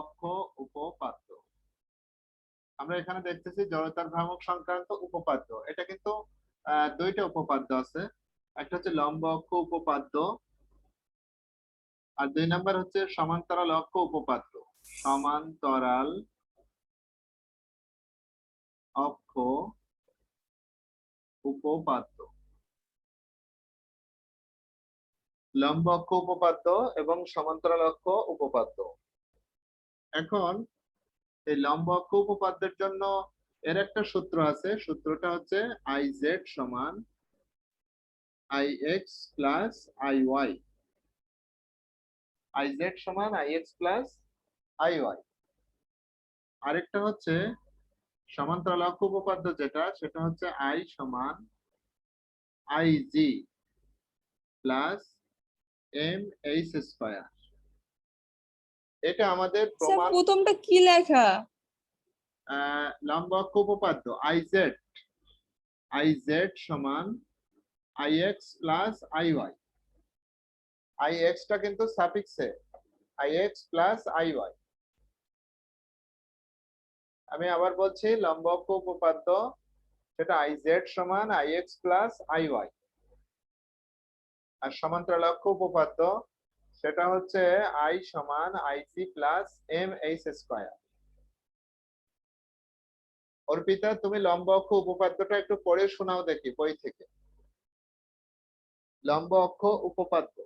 অক্ষ উপপাদ্য। আমরা এখানে দেখতেছি জড়তার ভ্রামক সংক্রান্ত উপপাদ্য। এটা কিন্তু দুইটা উপপাদ্য আছে, একটা হচ্ছে লম্ব অক্ষ উপপাদ্য আর 2 নম্বর হচ্ছে সমান্তরাল অক্ষ উপপাদ্য। সমান্তরাল অক্ষ উপপাদ্য, লম্ব অক্ষ উপপাদ্য এবং সমান্তরাল অক্ষ উপপাদ্য। এখন এই লম্ব অক্ষ উপপাদ্যের জন্য এর একটা সূত্র আছে, সূত্রটা হচ্ছে IZ সমান IX প্লাস IY। IZ সমান IX প্লাস IY। আরেকটা হচ্ছে সমান্তরাল অক্ষ উপপাদ্য, সেটা হচ্ছে I সমান IG প্লাস MH স্কয়ার। এটা আমাদের স্যার প্রমাণ। প্রথমটা কি লেখা? লম্ব অক্ষ উপপাদ্য IZ সমান IX প্লাস IY। IX টা কিন্তু সাফিক্সে, IX প্লাস IY। আমি আবার বলছি, লম্ব অক্ষ উপপাদ্য সেটা IZ সমান IX প্লাস IY। আর সমান্তরাল অক্ষ উপপাদ্য সেটা হচ্ছে I সমান IC plus MH square. Arpita, তুমি লম্ব অক্ষ উপপাদ্যটা একটু পড়ে শোনাও দেখি বই থেকে। লম্ব অক্ষ উপপাদ্য।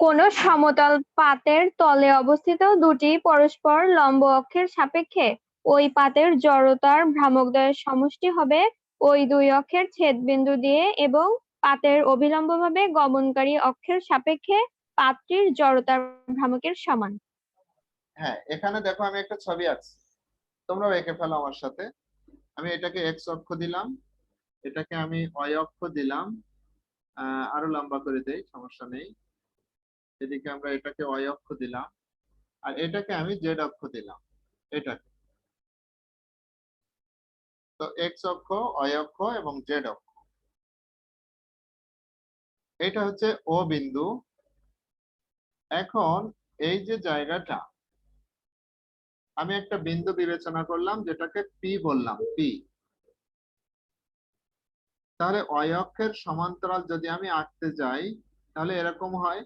কোন সমতল পাতের তলে অবস্থিত দুটি পরস্পর লম্ব অক্ষের সাপেক্ষে ওই পাতের জড়তার ভ্রামকদ্বয়ের সমষ্টি হবে ওই দুই অক্ষের ছেদবিন্দু দিয়ে এবং পাতের অভিলম্বভাবে গমনকারী অক্ষের সাপেক্ষে পাতটির জড়তার ভ্রামকের সমান। হ্যাঁ, এখানে দেখো আমি একটা ছবি আঁকছি, তোমরাও এঁকে ফেলো আমার সাথে। আমি এটাকে X অক্ষ দিলাম, এটাকে আমি Y অক্ষ দিলাম, আরো লম্বা করে দেই, সমস্যা নেই। এদিকে আমরা এটাকে Y অক্ষ দিলাম আর এটাকে আমি Z অক্ষ দিলাম। এটাকে তো X অক্ষ, Y অক্ষ এবং Z অক্ষ। এটা হচ্ছে O বিন্দু। এখন এই যে জায়গাটা, আমি একটা বিন্দু বিবেচনা করলাম যেটাকে P বললাম, P। তাহলে Y অক্ষের সমান্তরাল যদি আমি আঁকতে যাই তাহলে এরকম হয়,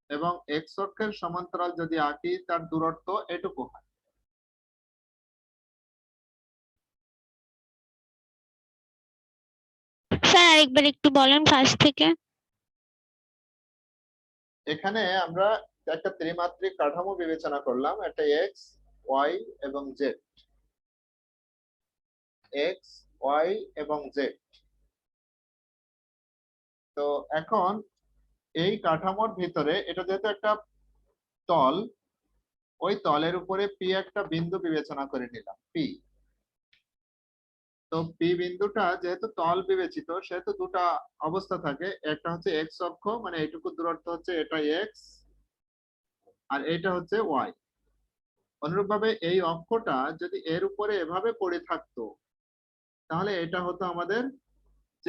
এবং X অক্ষের সমান্তরাল যদি আঁকি তার দূরত্ব এটুকু হয়। স্যার আরেকবার একটু বলেন ফার্স্ট থেকে। এখানে আমরা একটা ত্রিমাত্রিক কাঠামো বিবেচনা করলাম, একটা X, Y এবং Z। X, Y এবং Z। তো এখন এই কাঠামোর ভিতরে এটা যেহেতু একটা তল, ওই তলের উপরে P একটা বিন্দু বিবেচনা করে নিলাম, P। তো P বিন্দুটা যেহেতু তল বিবেচিত সেহেতু দুটো অবস্থা থাকে, একটা হচ্ছে X অক্ষ, মানে এইটুকু দূরত্ব হচ্ছে এটা X, আর এটা হচ্ছে Y। অনুরূপভাবে এই অক্ষটা যদি এর উপরে এভাবে পড়ে থাকতো তাহলে এটা হতো আমাদের Z।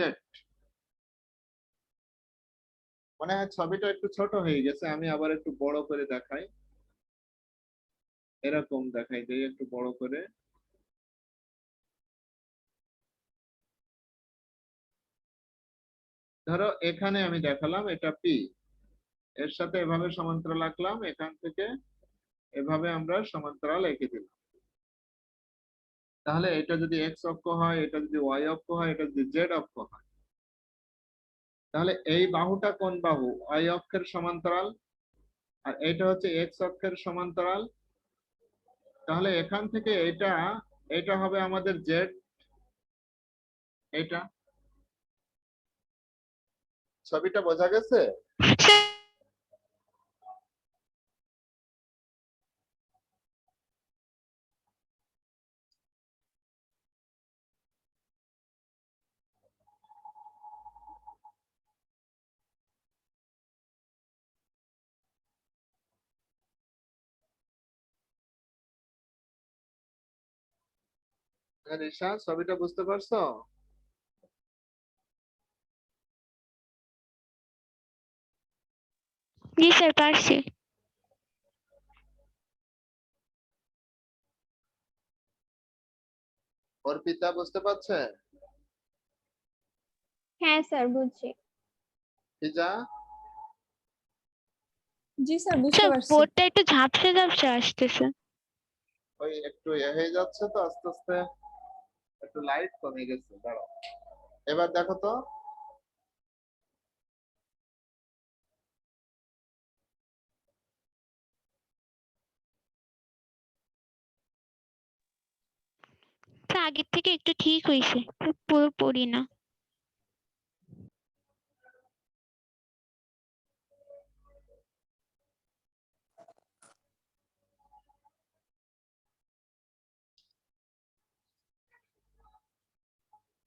মনে হয় ছবিটা একটু ছোট হয়ে গেছে, আমি আবার একটু বড় করে দেখাই। এরকম দেখাই দেই একটু বড় করে। ধরো এখানে আমি দেখালাম এটা P, এর সাথে এভাবে সমান্তরাল আঁকলাম, এখান থেকে এভাবে আমরা সমান্তরাল এঁকে দিলাম। তাহলে এটা যদি X অক্ষ হয়, এটা যদি Y অক্ষ হয়, এটা যদি Z অক্ষ হয়, তাহলে এই বাহুটা কোন বাহু? Y অক্ষের সমান্তরাল, আর এটা হচ্ছে X অক্ষের সমান্তরাল। তাহলে এখান থেকে এটা এটা হবে আমাদের Z। এটা ছবিটা বোঝা গেছে? রিশা, ছবিটা বুঝতে পারছো? জি স্যার, পারছি। অর্পিতা বুঝতে পারছে? হ্যাঁ স্যার, বুঝছি। ফিজা? জি স্যার, বুঝতে স্যার পারছি। বোর্ডটা একটু ঝাপসা ঝাপসা আসতেছে। ওই একটু হয়ে যাচ্ছে তো আস্তে আস্তে, একটু লাইট কমে গেছে, দাঁড়াও। এবার দেখো তো। স্যার আগের থেকে একটু ঠিক হয়েছে, পুরো পড়ি না।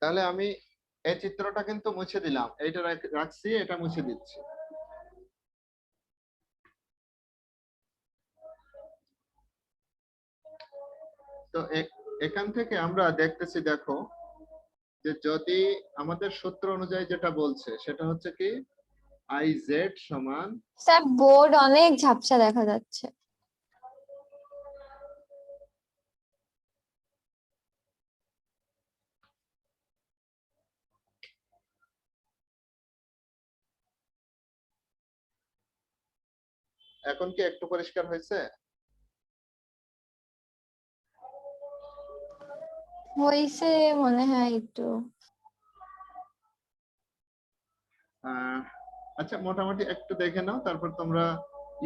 তাহলে আমি এই চিত্রটা কিন্তু মুছে দিলাম, এইটা রাখছি, এটা মুছে দিচ্ছি। তো এখান থেকে আমরা দেখতেছি, দেখো, যে যদি আমাদের সূত্র অনুযায়ী যেটা বলছে সেটা হচ্ছে কি, আই জেড সমান, স্যার বোর্ড অনেক ঝাপসা দেখা যাচ্ছে। এখন কি একটু পরিষ্কার হয়েছে? হয়েছে মনে হয় একটু। আচ্ছা, মোটামুটি একটু দেখে নাও, তারপর তোমরা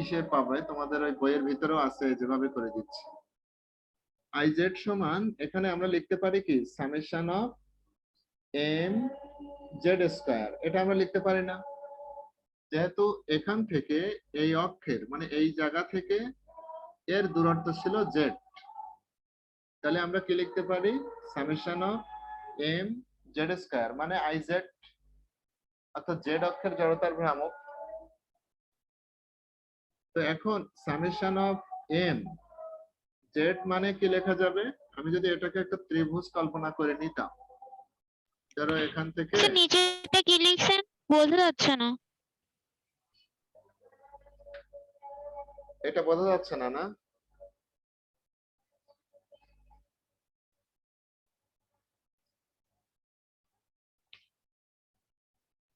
ইসে পাবে, তোমাদের ওই বইয়ের ভিতরেও আছে, যেভাবে করে দিচ্ছি। আই জেড সমান, এখানে আমরা লিখতে পারি কি, summation of M Z square, এটা আমরা লিখতে পারি না? যেহেতু এখান থেকে এই অক্ষের মানে এই জায়গা থেকে এর দূরত্ব ছিল জেড, তাহলে আমরা কি লিখতে পারি, summation of M Z square মানে আই জেড, অর্থাৎ জেড অক্ষের জড়তার ভ্রামক। তো এখন সামেশন অফ এম জেড মানে কি লেখা যাবে, আমি যদি এটাকে একটা ত্রিভুজ কল্পনা করে নিতাম, ধরো এখান থেকে, স্যার নিচেটা কি লিখছেন বোঝা যাচ্ছে না। এটা বোঝা যাচ্ছে না না?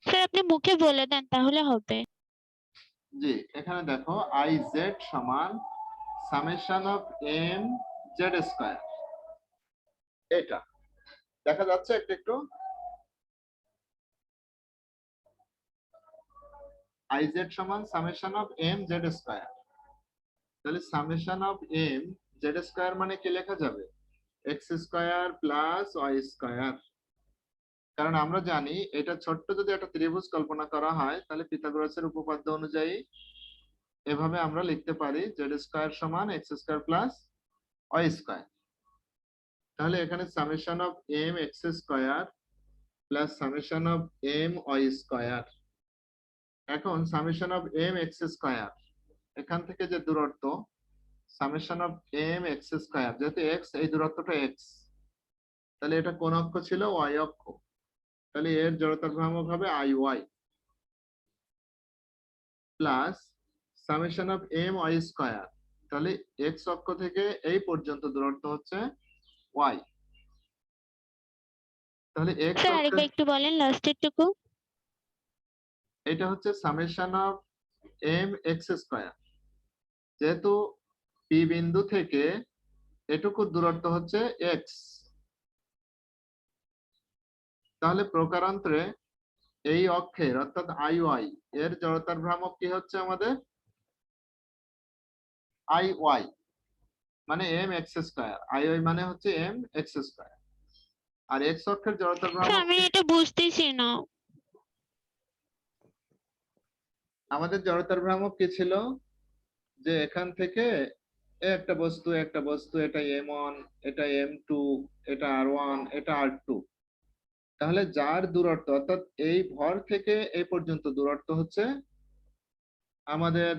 স্যার আপনি মুখে বলে দেন তাহলে হবে। জি, এখানে দেখো আই জেড সমান summation of M Z square, এটা দেখা যাচ্ছে একটু একটু। আই জেড সমান summation of M Z square, তাহলে summation of M Z square মানে কি লেখা যাবে, X square plus Y square. কারণ আমরা জানি এটা ছোট্ট যদি একটা ত্রিভুজ কল্পনা করা হয়, তাহলে পিথাগোরাসের উপপাদ্য অনুযায়ী এভাবে আমরা লিখতে পারি, জেড স্কয়ার সমান X square plus Y square. তাহলে এখানে summation of M X square plus summation of M Y square. এখন summation of M X square, এখান থেকে যে দূরত্ব summation of M X square, যেহেতু এক্স, এই দূরত্বটা এক্স, তাহলে এটা কোন অক্ষ ছিল, ওয়াই অক্ষ, তাহলে এর জড়তার ভ্রামক হবে I Y plus summation of M Y square, তাহলে এক্স অক্ষ থেকে এই পর্যন্ত দূরত্ব হচ্ছে ওয়াই, তাহলে এক্স স্যার অক্ষের, আরেকবার একটু বলেন লাস্টের টুকু। এটা হচ্ছে summation of M X square, যেহেতু পি বিন্দু থেকে এটুকু দূরত্ব হচ্ছে এক্স, তাহলে প্রকারান্তরে এই অক্ষের অর্থাৎ আই ওয়াই এর জড়তার ভ্রামক কি হচ্ছে আমাদের, আই ওয়াই মানে M X square, I Y মানে হচ্ছে এম এক্স স্কয়ার। আর এক্স অক্ষের জড়তার স্যার ভ্রামক আমি কি, এটা বুঝতেছি না। আমাদের জড়তার ভ্রামক কি ছিল, যে এখান থেকে একটা বস্তু একটা বস্তু, এটা এম ওয়ান, এটা এম টু, এটা আর ওয়ান, এটা আর টু, তাহলে যার দূরত্ব অর্থাৎ এই ভর থেকে এই পর্যন্ত দূরত্ব হচ্ছে আমাদের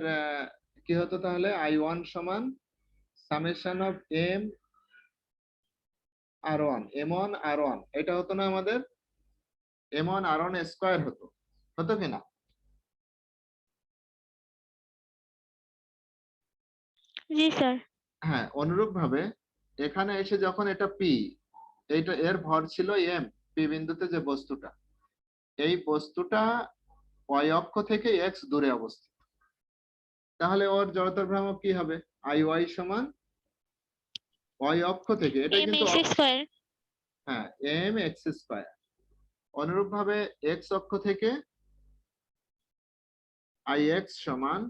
কি হতো তাহলে, আই ওয়ান সমান summation of M R1 M1 R1 এটা হতো না আমাদের M1 R1 স্কয়ার হতো কিনা? জি স্যার। হ্যাঁ, অনুরূপ ভাবে এখানে এসে যখন এটা P, এইটা এর ভর ছিল M, P বিন্দুতে যে বস্তুটা, এই বস্তুটা y অক্ষ থেকে x দূরে অবস্থিত, তাহলে ওর জড়তার ভ্রামক কি হবে? IY সমান y অক্ষ থেকে, এটাই এম কিন্তু এক্স স্কয়ার। হ্যাঁ mx স্কয়ার। অনুরূপ ভাবে x অক্ষ থেকে IX সমান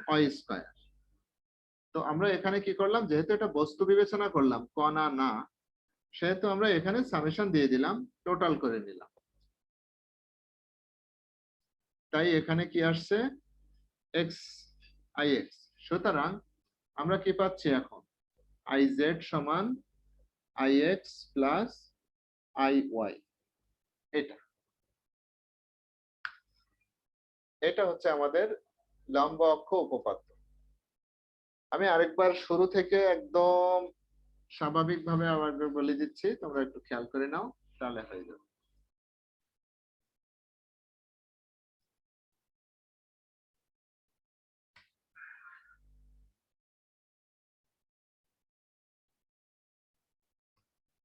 my স্কয়ার। তো আমরা এখানে কি করলাম, যেহেতু এটা বস্তু বিবেচনা করলাম, কণা না, সেহেতু আমরা এখানে সামেশন দিয়ে দিলাম, টোটাল করে নিলাম। তাই এখানে কি আসছে? x ix। সুতরাং আমরা কি পাচ্ছি এখন? iz সমান ix প্লাস iy। এটা হচ্ছে আমাদের লম্ব অক্ষ উপপাদ্য। আমি আরেকবার শুরু থেকে একদম স্বাভাবিকভাবে আবার বলে দিচ্ছি, তোমরা একটু খেয়াল করে নাও, তাহলে হয়ে যাবে।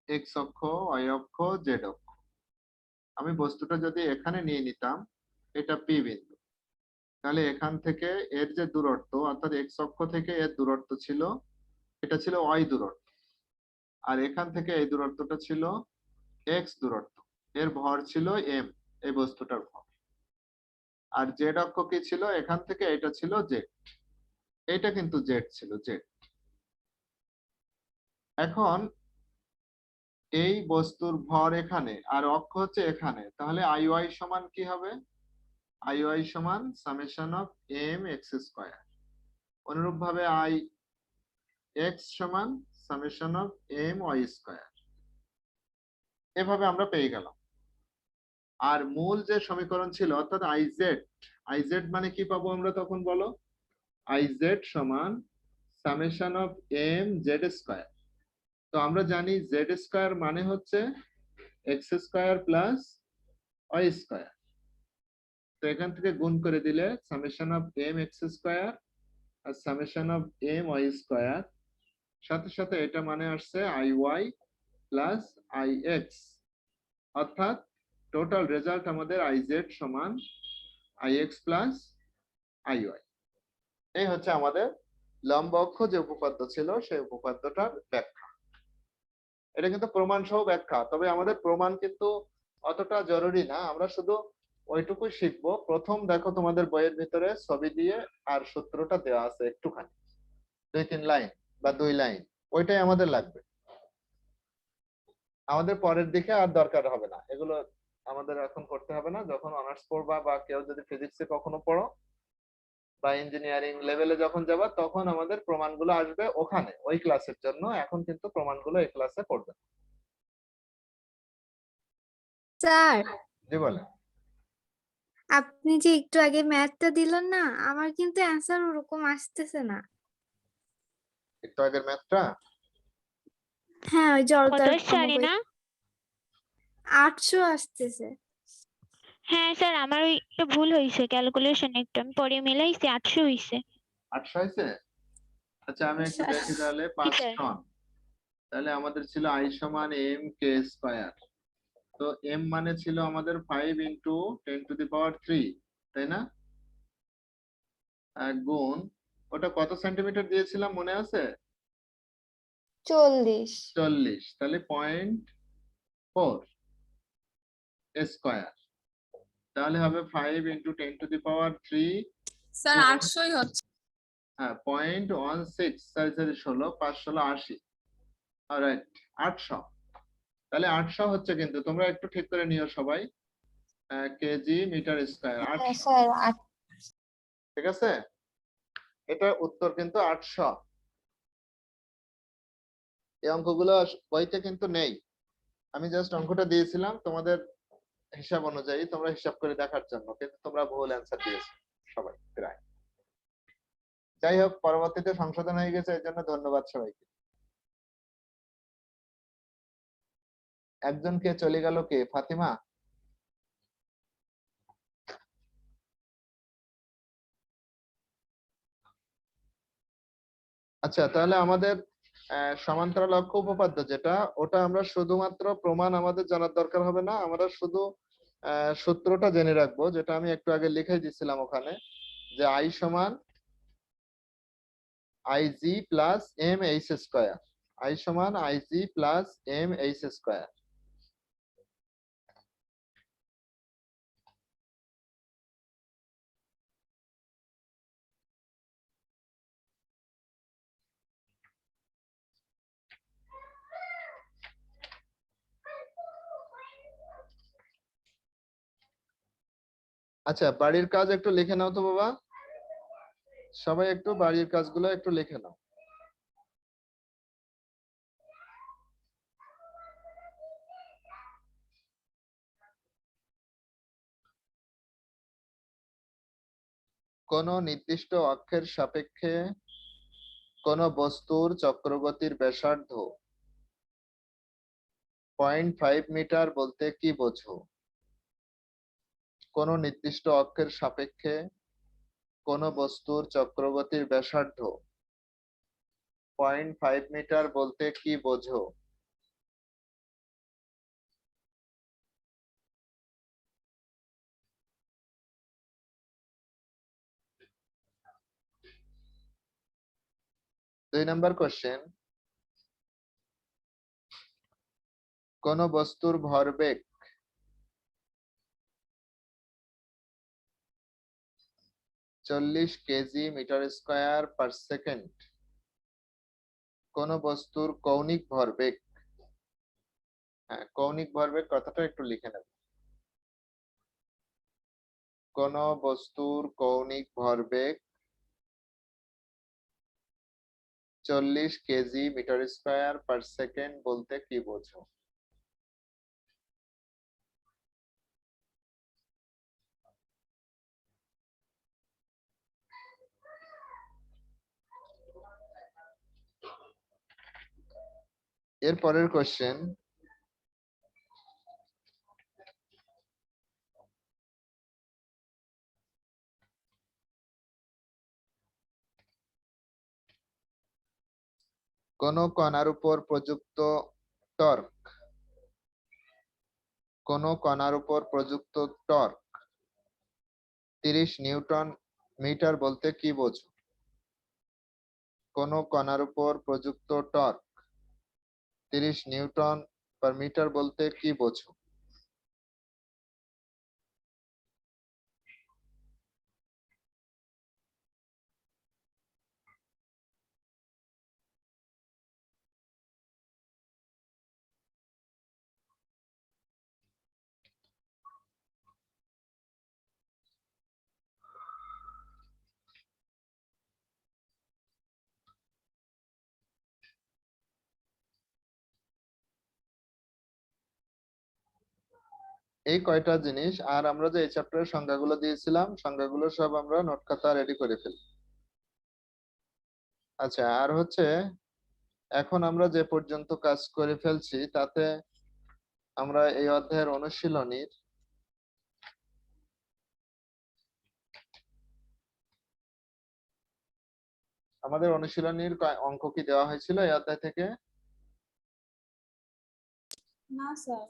এক্স অক্ষ, ওয়াই অক্ষ, জেড অক্ষ। আমি বস্তুটা যদি এখানে নিয়ে নিতাম, এটা পি বিন্দু, তাহলে এখান থেকে এর যে দূরত্ব, অর্থাৎ এক্স অক্ষ থেকে এর দূরত্ব ছিল, এটা ছিল ওয়াই দূরত্ব, আর এখান থেকে এই দূরত্বটা ছিল এক্স দূরত্ব। এর ভর ছিল এম, এই বস্তুটার ভর। আর জেড অক্ষ কি ছিল? এখান থেকে এটা ছিল জেড, এটা কিন্তু জেড ছিল, জেড। এখন এই বস্তুর ভর এখানে আর অক্ষ হচ্ছে এখানে, তাহলে IY সমান কি হবে? IY সমান সামেশন অফ mx স্কয়ার। অনুরূপ ভাবে IX সমান সামেশন অফ my স্কয়ার। এভাবে আমরা পেয়ে গেলাম। আর মূল যে সমীকরণ ছিল, অর্থাৎ IZ মানে কি পাবো আমরা তখন বলো? IZ সমান সামেশন অফ mz স্কয়ার। তো আমরা জানি z স্কয়ার মানে হচ্ছে x square plus y square. তো এখান থেকে গুণ করে দিলে সামেশন অফ mx স্কয়ার আর সামেশন অফ my স্কয়ার, সাথে সাথে এটা মানে আসছে IY প্লাস IX, অর্থাৎ টোটাল রেজাল্ট আমাদের IZ সমান IX প্লাস IY। এই হচ্ছে আমাদের লম্ব অক্ষ যে উপপাদ্য ছিল, সেই উপপাদ্যটার ব্যাখ্যা। এটা কিন্তু প্রমাণ সহ ব্যাখ্যা, তবে আমাদের প্রমাণ কিন্তু অতটা জরুরি না, আমরা শুধু ওইটুকুই শিখবো। প্রথম দেখো তোমাদের বইয়ের ভিতরে ছবি দিয়ে আর সূত্রটা দেওয়া আছে একটুখানি, 2-3 লাইন বা 2 লাইন, ওইটাই আমাদের লাগবে। আমাদের পরের দিকে আর দরকার হবে না, এগুলো আমাদের এখন করতে হবে না। যখন অনার্স পড়বা বা কেউ যদি ফিজিক্সে কখনো পড়ো বা ইঞ্জিনিয়ারিং লেভেলে যখন যাবা, তখন আমাদের প্রমাণগুলো আসবে ওখানে, ওই ক্লাসের জন্য। এখন কিন্তু প্রমাণগুলো এই ক্লাসে পড়বে। স্যার, জি বলেন। আপনি যে একটু আগে ম্যাথটা দিলেন না, আমার কিন্তু অ্যান্সার ওরকম আসতেছে না। একটু আগের ম্যাথটা হ্যাঁ, ওই কত জড়তার জানি না। 800 আসতেছে। হ্যাঁ স্যার, আমার ওই একটু ভুল হয়েছে ক্যালকুলেশন, একটু আমি পরে মিলাইছি, 800 হয়েছে। 800 হয়েছে? আচ্ছা, আমি একটু দেখি তাহলে। জি 5 স্যার। টন, তাহলে আমাদের ছিল I সমান m k স্কয়ার। তো m মানে ছিল আমাদের 5 ইন্টু 10⁻3, তাই না? গুণ, ওটা কত সেন্টিমিটার দিয়েছিলাম মনে আছে? 40। 40, তাহলে 0.4 স্কয়ার। তাহলে হবে 5 ইন্টু 10⁻3 স্যার গুণ, 800ই হচ্ছে। হ্যাঁ 0.16, 4 4 16, 5 16 80, অলরাইট 800। তাহলে 800 হচ্ছে, কিন্তু তোমরা একটু ঠিক করে নিও সবাই, কেজি মিটার স্কয়ার হ্যাঁ 800, স্যার, ঠিক আছে? এটা উত্তর কিন্তু 800। এই অঙ্কগুলো বইতে কিন্তু নেই, আমি জাস্ট অঙ্কটা দিয়েছিলাম তোমাদের হিসাব অনুযায়ী, তোমরা হিসাব করে দেখার জন্য, কিন্তু তোমরা ভুল অ্যান্সার দিয়েছো সবাই প্রায়। যাই হোক, পরবর্তীতে সংশোধন হয়ে গেছে, এর জন্য ধন্যবাদ সবাইকে। একজন কে চলে গেল, কে? ফাতিমা। আচ্ছা, তাহলে আমাদের সমান্তরাল অক্ষ উপপাদ্য যেটা, ওটা আমরা শুধুমাত্র প্রমাণ আমাদের জানার দরকার হবে না, আমরা শুধু সূত্রটা জেনে রাখবো, যেটা আমি একটু আগে লিখে দিয়েছিলাম ওখানে, যে আই সমান IG plus M H square. I সমান IG plus M H square. আচ্ছা, বাড়ির কাজ একটু লিখে নাও তো বাবা, সবাই একটু বাড়ির কাজগুলো একটু লিখে নাও। কোন নির্দিষ্ট অক্ষের সাপেক্ষে কোন বস্তুর চক্রগতির ব্যাসার্ধ 0.5 মিটার বলতে কি বোঝো? কোন নির্দিষ্ট অক্ষের সাপেক্ষে কোন বস্তুর চক্রগতির ব্যাসার্ধ 0.5 মিটার বলতে কি বোঝো? দুই নাম্বার কোশ্চেন, কোন বস্তুর ভরবেগ 40 KG metre square per second, কোন বস্তুর কৌণিক ভরবেগ, হ্যাঁ কৌণিক ভরবেগ কথাটা একটু লিখে নেব, কোন বস্তুর কৌণিক ভরবেগ 40 KG metre square per second বলতে কি বোঝো? এর পরের কোশ্চেন, কোন কণার উপর প্রযুক্ত টর্ক, কোন কণার উপর প্রযুক্ত টর্ক 30 নিউটন মিটার বলতে কি বোঝো? কোন কণার উপর প্রযুক্ত টর্ক 30 নিউটন পার মিটার বলতে কি বোঝো? এই কয়টা জিনিস, আর আমরা যে এই চ্যাপ্টারের সংজ্ঞাগুলো দিয়েছিলাম, সংজ্ঞাগুলো সব আমরা নোট খাতা রেডি করে ফেলি। আচ্ছা, আর হচ্ছে এখন আমরা যে পর্যন্ত কাজ করে ফেলছি, তাতে আমরা এই অধ্যায়ের অনুশীলনীর আমাদের অনুশীলনীর অঙ্ক কি দেওয়া হয়েছিল এই অধ্যায় থেকে? না স্যার।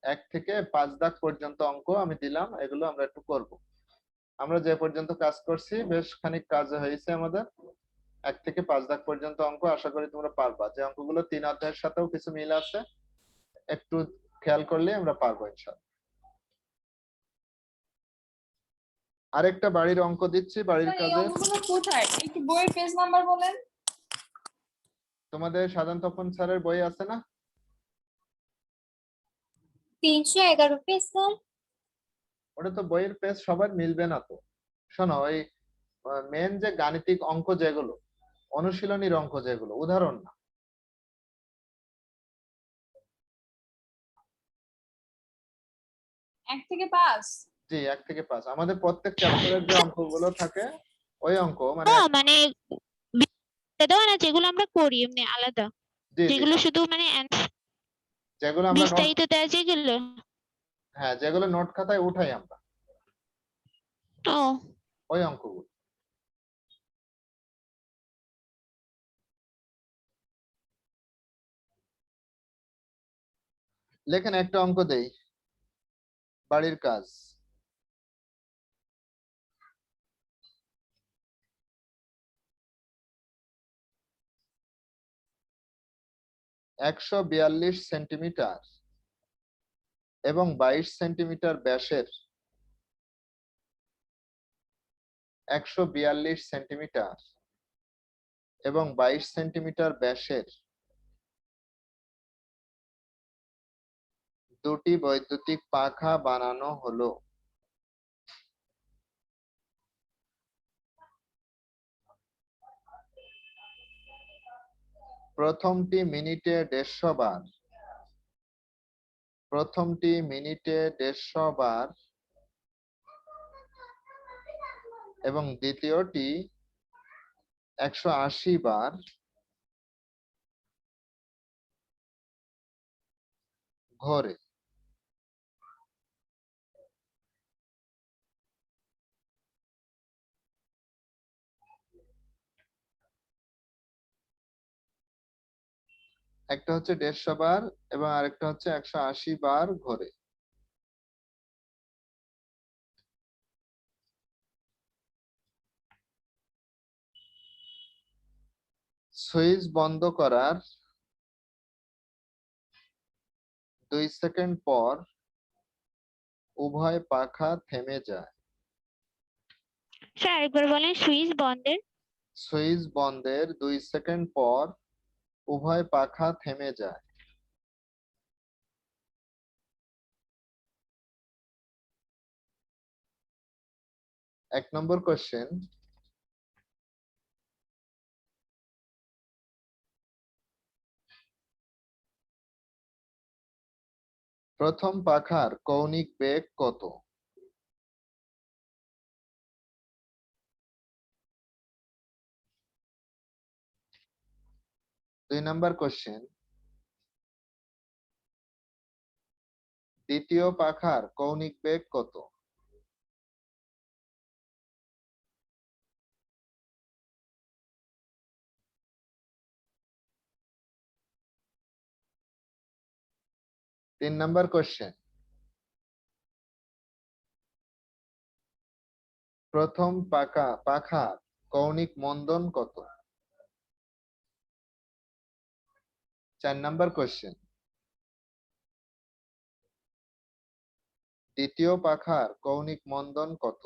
1 থেকে 5 দাগ পর্যন্ত অঙ্ক আমি দিলাম, এগুলো আমরা একটু করব। আমরা যে পর্যন্ত কাজ করছি বেশ খানিক কাজ হয়েছে আমাদের। 1 থেকে 5 দাগ পর্যন্ত অঙ্ক আশা করি তোমরা পারবা। যে অঙ্কগুলো 3 অধ্যায়ের সাথেও কিছু মিল আছে, একটু খেয়াল করলে আমরা পারবো ইনশাআল্লাহ। আরেকটা বাড়ির অঙ্ক দিচ্ছি, বাড়ির কাজে। অঙ্কগুলো কোথায় একটু বইয়ের পেজ নাম্বার বলেন। তোমাদের সাধারণ তপন স্যারের বই আছে না? 311 পেজ স্যার। ওটা তো বইয়ের পেজ সবার মিলবে না তো। শোনো, ওই মেন যে গাণিতিক অঙ্ক যেগুলো, অনুশীলনীর অঙ্ক যেগুলো, উদাহরণ না। 1 থেকে 5। জি, 1 থেকে 5 আমাদের প্রত্যেক চ্যাপ্টারের যে অঙ্কগুলো থাকে ওই অঙ্ক মানে মানে দেওয়া না, যেগুলো আমরা করি এমনি আলাদা, জি জি যেগুলো শুধু মানে যেগুলো আমরা নোট, বিস্তারিত দেয় যেগুলো। হ্যাঁ যেগুলো নোট খাতায় উঠাই আমরা, ও ওই অঙ্কগুলো। লেখেন একটা অঙ্ক দেই, বাড়ির কাজ। একশো 42 সেন্টিমিটার এবং 22 সেন্টিমিটার ব্যাসের 142 সেন্টিমিটার এবং 22 সেন্টিমিটার ব্যাসের দুটি বৈদ্যুতিক পাখা বানানো হলো। প্রথমটি মিনিটে 150 বার, প্রথমটি মিনিটে 150 বার এবং দ্বিতীয়টি 180 বার ঘোরে। একটা হচ্ছে 150 বার এবং আরেকটা হচ্ছে 180 বার ঘোরে। সুইচ বন্ধ করার 2 সেকেন্ড পর উভয় পাখা থেমে যায়। স্যার আরেকবার বলেন। সুইচ বন্ধের সুইচ বন্ধের 2 সেকেন্ড পর উভয় পাখা থেমে যায়। এক নম্বর কোশ্চেন, প্রথম পাখার কৌণিক বেগ কত? দুই নম্বর কোশ্চেন, দ্বিতীয় পাখার কৌণিক বেগ কত? তিন নম্বর কোশ্চেন, প্রথম পাখার কৌণিক মন্দন কত? 4 নম্বর কোশ্চেন, দ্বিতীয় পাখার কৌণিক মন্দন কত?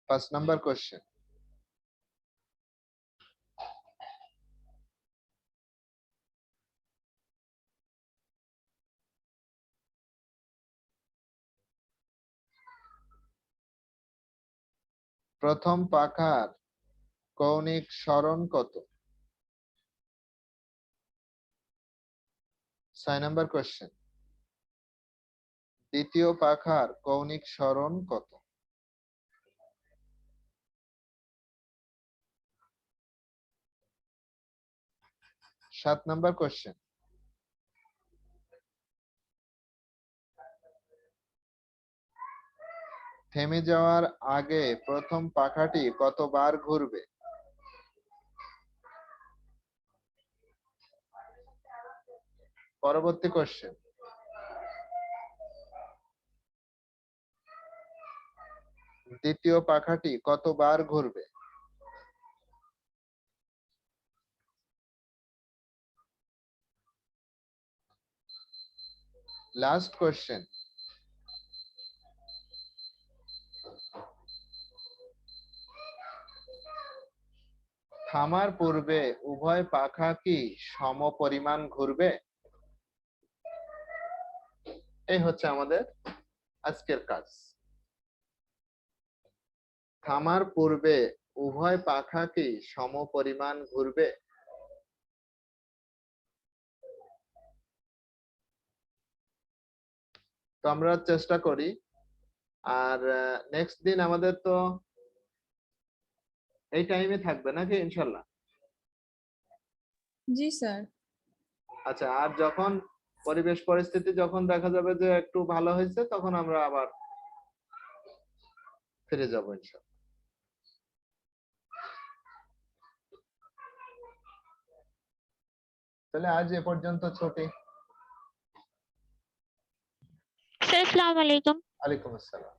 5 নম্বর কোশ্চেন, প্রথম পাখার কৌণিক সরণ কত? 6 নম্বর কোশ্চেন, দ্বিতীয় পাখার কৌণিক সরণ কত? 7 নম্বর কোশ্চেন, থেমে যাওয়ার আগে প্রথম পাখাটি কতবার ঘুরবে? পরবর্তী কোশ্চেন, দ্বিতীয় পাখাটি কতবার ঘুরবে? লাস্ট কোশ্চেন, থামার পূর্বে উভয় পাখা কি সমপরিমাণ ঘুরবে? এই হচ্ছে আমাদের আজকের কাজ। থামার পূর্বে উভয় পাখা কি সমপরিমাণ ঘুরবে? তো আমরা চেষ্টা করি। আর নেক্সট দিন আমাদের তো এই টাইমে থাকবে নাকি ইনশাল্লাহ? জি স্যার। আচ্ছা, আর যখন পরিবেশ পরিস্থিতি যখন দেখা যাবে যে একটু ভালো হয়েছে, তখন আমরা আবার ফিরে যাবো ইনশাআল্লাহ। তাহলে আজ এ পর্যন্ত ছুটি। স্যার আসসালামু আলাইকুম। ওয়ালাইকুম আসসালাম।